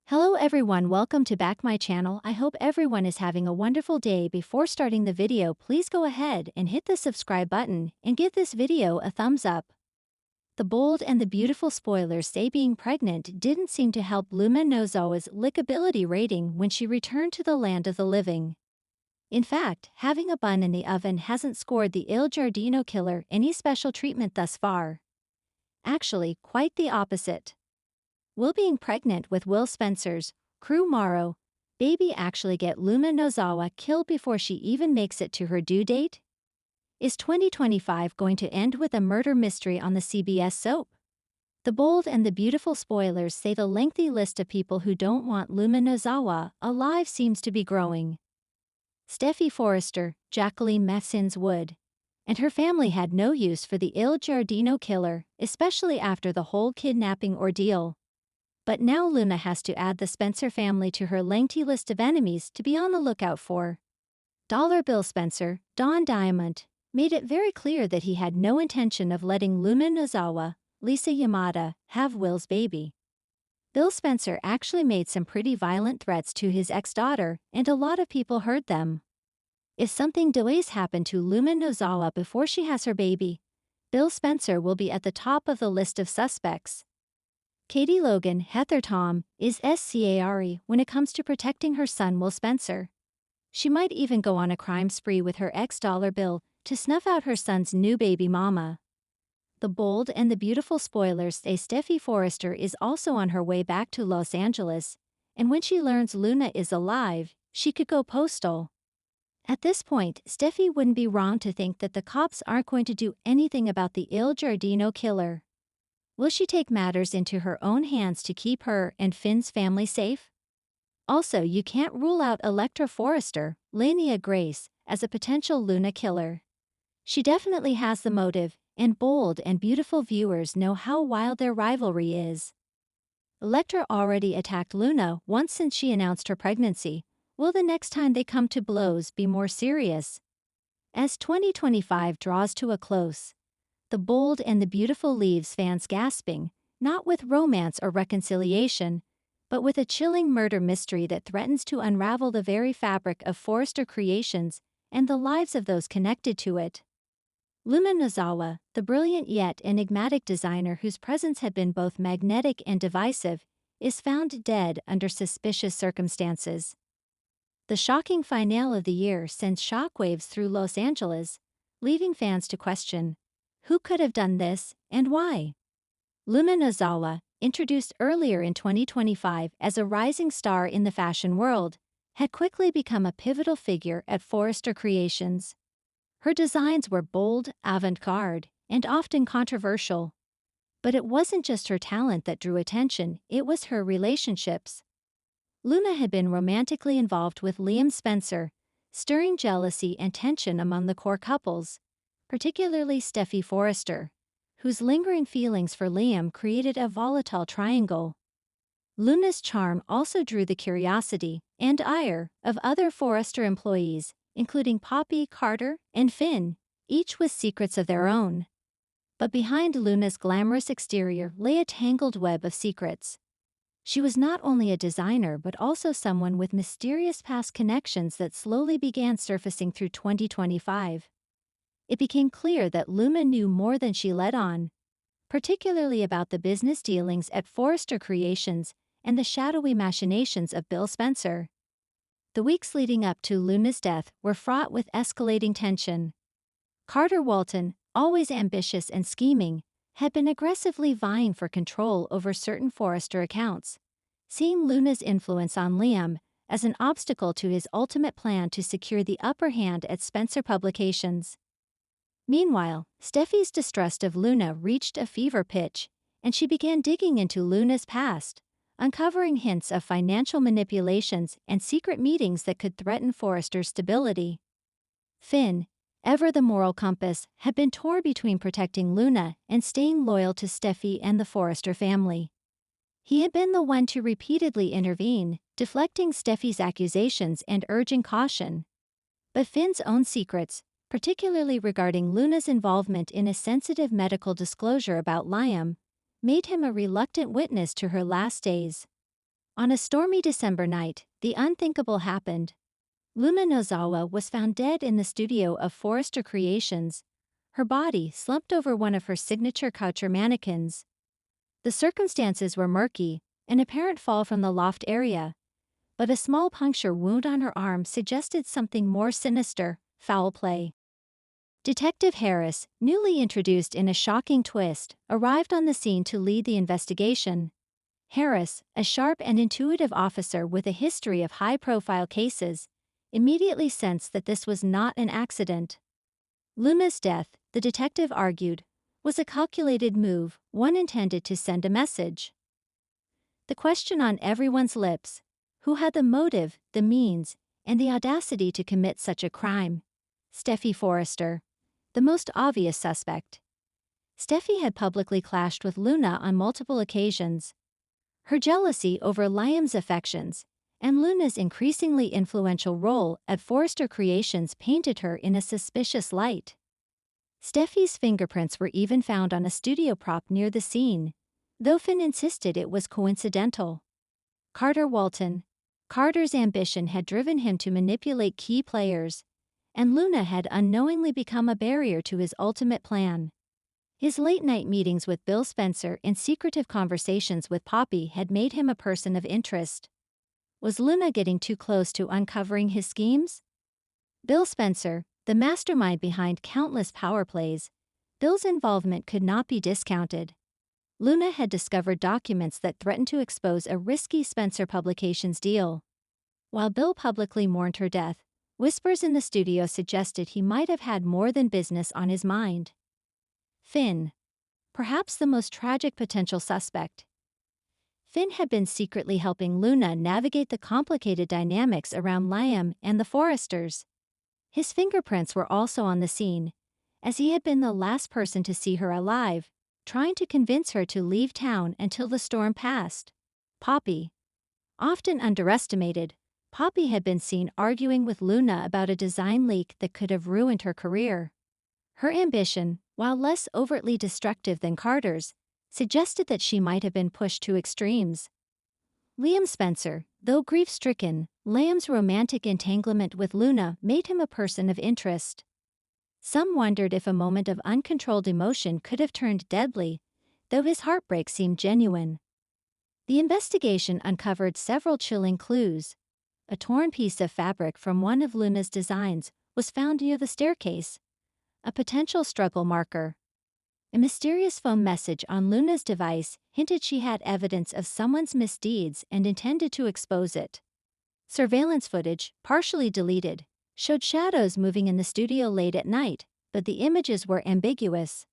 Hello everyone, welcome to back my channel. I hope everyone is having a wonderful day. Before starting the video, please go ahead and hit the subscribe button and give this video a thumbs up. The bold and the beautiful spoilers say being pregnant didn't seem to help Luma Nozawa's lickability rating when she returned to the land of the living. In fact, having a bun in the oven hasn't scored the Il Giardino killer any special treatment thus far. Actually, quite the opposite. Will being pregnant with Will Spencer's crew Morrow baby actually get Luma Nozawa killed before she even makes it to her due date? Is 2025 going to end with a murder mystery on the CBS soap? The bold and the beautiful spoilers say the lengthy list of people who don't want Luma Nozawa alive seems to be growing. Steffi Forrester, Jacqueline Massins Wood, and her family had no use for the Il Giardino killer, especially after the whole kidnapping ordeal. But now Luna has to add the Spencer family to her lengthy list of enemies to be on the lookout for. Dollar Bill Spencer, Don Diamond, made it very clear that he had no intention of letting Luma Nozawa, Lisa Yamada, have Will's baby. Bill Spencer actually made some pretty violent threats to his ex-daughter, and a lot of people heard them. If something does happen to Luma Nozawa before she has her baby, Bill Spencer will be at the top of the list of suspects. Katie Logan Heather Tom is scary when it comes to protecting her son Will Spencer. She might even go on a crime spree with her ex-Dollar Bill to snuff out her son's new baby mama. The bold and the beautiful spoilers say Steffi Forrester is also on her way back to Los Angeles, and when she learns Luna is alive, she could go postal. At this point, Steffi wouldn't be wrong to think that the cops aren't going to do anything about the Il Giardino killer. Will she take matters into her own hands to keep her and Finn's family safe? Also, you can't rule out Electra Forrester, Lania Grace, as a potential Luna killer. She definitely has the motive, and bold and beautiful viewers know how wild their rivalry is. Electra already attacked Luna once since she announced her pregnancy. Will the next time they come to blows be more serious? As 2025 draws to a close, the bold and the beautiful leaves fans gasping, not with romance or reconciliation, but with a chilling murder mystery that threatens to unravel the very fabric of Forrester Creations and the lives of those connected to it. Luma Nozawa, the brilliant yet enigmatic designer whose presence had been both magnetic and divisive, is found dead under suspicious circumstances. The shocking finale of the year sends shockwaves through Los Angeles, leaving fans to question, who could have done this, and why? Luma Nozawa, introduced earlier in 2025 as a rising star in the fashion world, had quickly become a pivotal figure at Forrester Creations. Her designs were bold, avant-garde, and often controversial. But it wasn't just her talent that drew attention, it was her relationships. Luna had been romantically involved with Liam Spencer, stirring jealousy and tension among the core couples, particularly Steffi Forrester, whose lingering feelings for Liam created a volatile triangle. Luna's charm also drew the curiosity and ire of other Forrester employees, including Poppy, Carter, and Finn, each with secrets of their own. But behind Luna's glamorous exterior lay a tangled web of secrets. She was not only a designer but also someone with mysterious past connections that slowly began surfacing through 2025. It became clear that Luma knew more than she let on, particularly about the business dealings at Forrester Creations and the shadowy machinations of Bill Spencer. The weeks leading up to Luna's death were fraught with escalating tension. Carter Walton, always ambitious and scheming, had been aggressively vying for control over certain Forrester accounts, seeing Luna's influence on Liam as an obstacle to his ultimate plan to secure the upper hand at Spencer Publications. Meanwhile, Steffi's distrust of Luna reached a fever pitch, and she began digging into Luna's past, uncovering hints of financial manipulations and secret meetings that could threaten Forrester's stability. Finn, ever the moral compass, had been torn between protecting Luna and staying loyal to Steffi and the Forrester family. He had been the one to repeatedly intervene, deflecting Steffi's accusations and urging caution. But Finn's own secrets, particularly regarding Luna's involvement in a sensitive medical disclosure about Liam, made him a reluctant witness to her last days. On a stormy December night, the unthinkable happened. Luna Nozawa was found dead in the studio of Forrester Creations, her body slumped over one of her signature couture mannequins. The circumstances were murky, an apparent fall from the loft area, but a small puncture wound on her arm suggested something more sinister: foul play. Detective Harris, newly introduced in a shocking twist, arrived on the scene to lead the investigation. Harris, a sharp and intuitive officer with a history of high-profile cases, immediately sensed that this was not an accident. Luna's death, the detective argued, was a calculated move, one intended to send a message. The question on everyone's lips: who had the motive, the means, and the audacity to commit such a crime? Steffi Forrester, the most obvious suspect. Steffi had publicly clashed with Luna on multiple occasions. Her jealousy over Liam's affections and Luna's increasingly influential role at Forrester Creations painted her in a suspicious light. Steffi's fingerprints were even found on a studio prop near the scene, though Finn insisted it was coincidental. Carter Walton. Carter's ambition had driven him to manipulate key players, and Luna had unknowingly become a barrier to his ultimate plan. His late-night meetings with Bill Spencer and secretive conversations with Poppy had made him a person of interest. Was Luna getting too close to uncovering his schemes? Bill Spencer, the mastermind behind countless power plays, Bill's involvement could not be discounted. Luna had discovered documents that threatened to expose a risky Spencer Publications deal. While Bill publicly mourned her death, whispers in the studio suggested he might have had more than business on his mind. Finn. Perhaps the most tragic potential suspect. Finn had been secretly helping Luna navigate the complicated dynamics around Liam and the Forresters. His fingerprints were also on the scene, as he had been the last person to see her alive, trying to convince her to leave town until the storm passed. Poppy. Often underestimated, Poppy had been seen arguing with Luna about a design leak that could have ruined her career. Her ambition, while less overtly destructive than Carter's, suggested that she might have been pushed to extremes. Liam Spencer, though grief-stricken, Liam's romantic entanglement with Luna made him a person of interest. Some wondered if a moment of uncontrolled emotion could have turned deadly, though his heartbreak seemed genuine. The investigation uncovered several chilling clues. A torn piece of fabric from one of Luna's designs was found near the staircase, a potential struggle marker. A mysterious phone message on Luna's device hinted she had evidence of someone's misdeeds and intended to expose it. Surveillance footage, partially deleted, showed shadows moving in the studio late at night, but the images were ambiguous.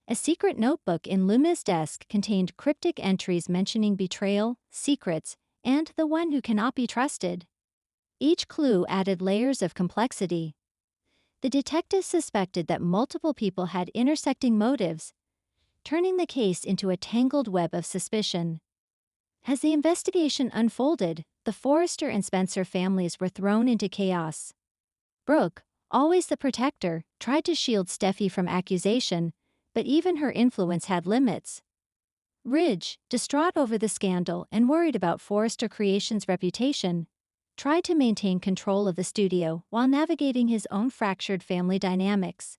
A secret notebook in Luna's desk contained cryptic entries mentioning betrayal, secrets, and the one who cannot be trusted. Each clue added layers of complexity. The detectives suspected that multiple people had intersecting motives, turning the case into a tangled web of suspicion. As the investigation unfolded, the Forrester and Spencer families were thrown into chaos. Brooke, always the protector, tried to shield Steffi from accusation, but even her influence had limits. Ridge, distraught over the scandal and worried about Forrester Creations' reputation, tried to maintain control of the studio while navigating his own fractured family dynamics.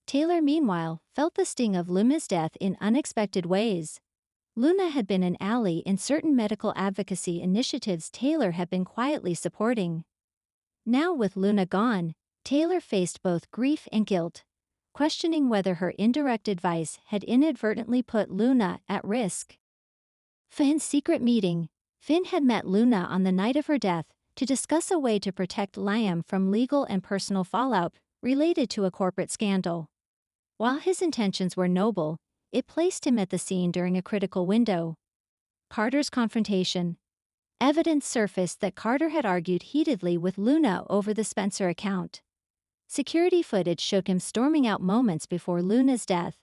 Taylor, meanwhile, felt the sting of Luna's death in unexpected ways. Luna had been an ally in certain medical advocacy initiatives Taylor had been quietly supporting. Now, with Luna gone, Taylor faced both grief and guilt, questioning whether her indirect advice had inadvertently put Luna at risk. Finn's secret meeting. Finn had met Luna on the night of her death to discuss a way to protect Liam from legal and personal fallout related to a corporate scandal. While his intentions were noble, it placed him at the scene during a critical window. Carter's confrontation. Evidence surfaced that Carter had argued heatedly with Luna over the Spencer account. Security footage showed him storming out moments before Luna's death.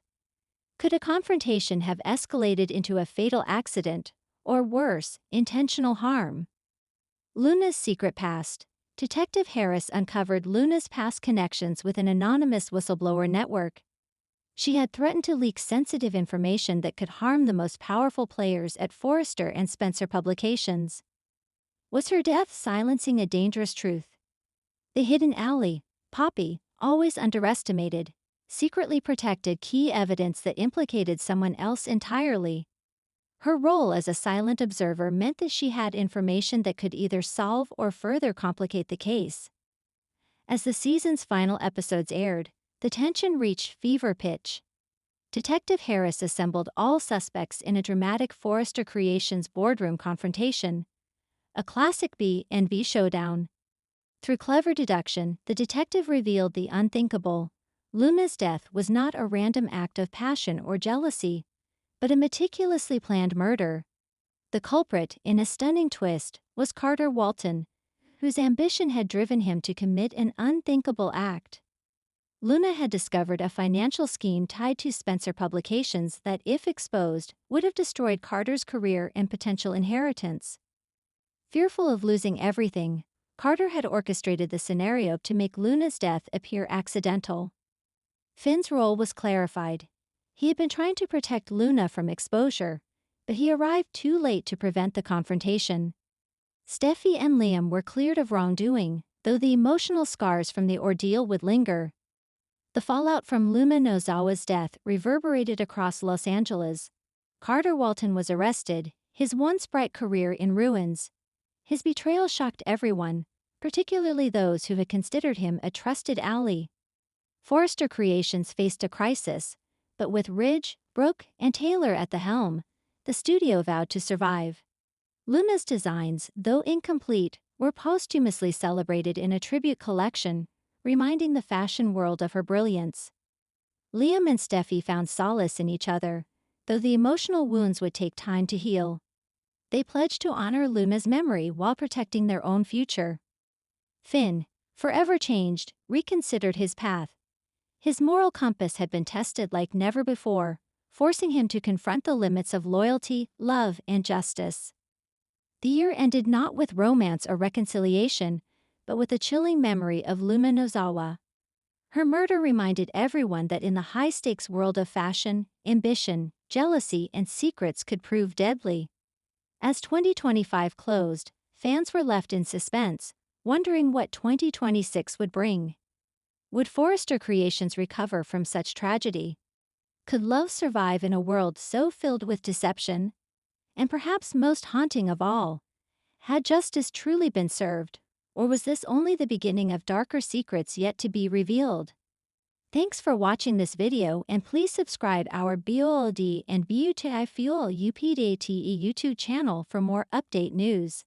Could a confrontation have escalated into a fatal accident, or worse, intentional harm? Luna's secret past. Detective Harris uncovered Luna's past connections with an anonymous whistleblower network. She had threatened to leak sensitive information that could harm the most powerful players at Forrester and Spencer Publications. Was her death silencing a dangerous truth? The hidden ally, Poppy, always underestimated, secretly protected key evidence that implicated someone else entirely. Her role as a silent observer meant that she had information that could either solve or further complicate the case. As the season's final episodes aired, the tension reached fever pitch. Detective Harris assembled all suspects in a dramatic Forrester Creations boardroom confrontation, a classic B and V showdown. Through clever deduction, the detective revealed the unthinkable. Luna's death was not a random act of passion or jealousy, but a meticulously planned murder. The culprit, in a stunning twist, was Carter Walton, whose ambition had driven him to commit an unthinkable act. Luna had discovered a financial scheme tied to Spencer Publications that, if exposed, would have destroyed Carter's career and potential inheritance. Fearful of losing everything, Carter had orchestrated the scenario to make Luna's death appear accidental. Finn's role was clarified. He had been trying to protect Luna from exposure, but he arrived too late to prevent the confrontation. Steffi and Liam were cleared of wrongdoing, though the emotional scars from the ordeal would linger. The fallout from Luma Nozawa's death reverberated across Los Angeles. Carter Walton was arrested, his once bright career in ruins. His betrayal shocked everyone, particularly those who had considered him a trusted ally. Forrester Creations faced a crisis, but with Ridge, Brooke, and Taylor at the helm, the studio vowed to survive. Luna's designs, though incomplete, were posthumously celebrated in a tribute collection, reminding the fashion world of her brilliance. Liam and Steffi found solace in each other, though the emotional wounds would take time to heal. They pledged to honor Luna's memory while protecting their own future. Finn, forever changed, reconsidered his path. His moral compass had been tested like never before, forcing him to confront the limits of loyalty, love, and justice. The year ended not with romance or reconciliation, but with a chilling memory of Luna Nozawa. Her murder reminded everyone that in the high-stakes world of fashion, ambition, jealousy, and secrets could prove deadly. As 2025 closed, fans were left in suspense, wondering what 2026 would bring. Would Forrester Creations recover from such tragedy? Could love survive in a world so filled with deception? And perhaps most haunting of all, had justice truly been served, or was this only the beginning of darker secrets yet to be revealed? Thanks for watching this video, and please subscribe our BOLD and BUTI Fuel UPDATE YouTube channel for more update news.